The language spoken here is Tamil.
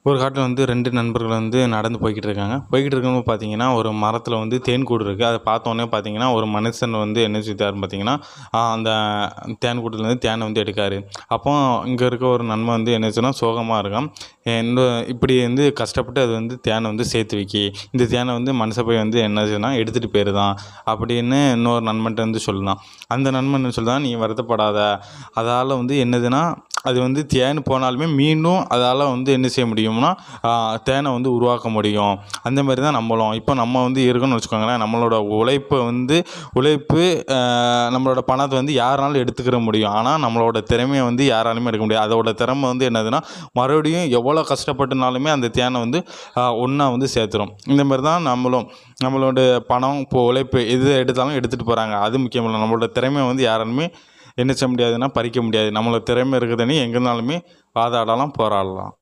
ஒரு காட்டில் வந்து 2 நண்பர்கள் வந்து நடந்து போய்க்கிட்டு இருக்காங்க. போய்க்கிட்டு இருக்கும்போது பார்த்தீங்கன்னா, ஒரு மரத்தில வந்து தேன் கூடு இருக்கு. அத பார்த்தோனே பார்த்தீங்கன்னா, ஒரு மனுஷன் வந்து என்ன செஞ்சாருன்னு பார்த்தீங்கன்னா, அந்த தேன் கூட்டுலேருந்து தேன வந்து எடுக்காரு. அப்போ இங்க இருக்க ஒரு நண்பன் வந்து என்ன ஆச்சுன்னா, சோகமா இருக்கான். இந்த இப்படி வந்து கஷ்டப்பட்டு அது வந்து தேன வந்து சேர்த்து வைக்கி. இந்த தேன வந்து மனுஷ பையன் வந்து என்ன ஆச்சுன்னா, எடுத்துட்டு போயிருதான் அப்படின்னு இன்னொரு நண்பன்ட்ட வந்து சொன்னான். அந்த நண்பன் என்ன சொல்றான், "நீ வருத்தப்படாத. அதால வந்து என்னதுன்னா, அது வந்து தேன் போனாலுமே மீண்டும் அதால வந்து என்ன செய்ய முடியும்னா, தேனை வந்து உருவாக்க முடியும். அந்த மாரி தான் நம்மளும். இப்போ நம்ம வந்து இருக்கோம்னு வச்சுக்கோங்களேன், நம்மளோட உழைப்பு நம்மளோட பணத்தை வந்து யாருனாலும் எடுத்துக்கிற முடியும். ஆனா, நம்மளோட திறமைய வந்து யாராலுமே எடுக்க முடியாது. அதோட திறமை வந்து என்னதுன்னா, மறுபடியும் எவ்வளோ கஷ்டப்பட்டுனாலுமே அந்த தேனை வந்து ஒண்ணா வந்து சேர்த்துரும். இந்த மாரி தான் நம்மளும். நம்மளோட பணம், இப்போ உழைப்பு எது எடுத்தாலும் எடுத்துட்டு போறாங்க. அது முக்கியம் இல்ல. நம்மளோட திறமைய வந்து யாராலுமே என்ன செய்ய முடியாதுன்னா, பறிக்க முடியாது. நம்மளோட திறமை இருக்குதுன்னு எங்கேனாலுமே வாதாடலாம், போராடலாம்.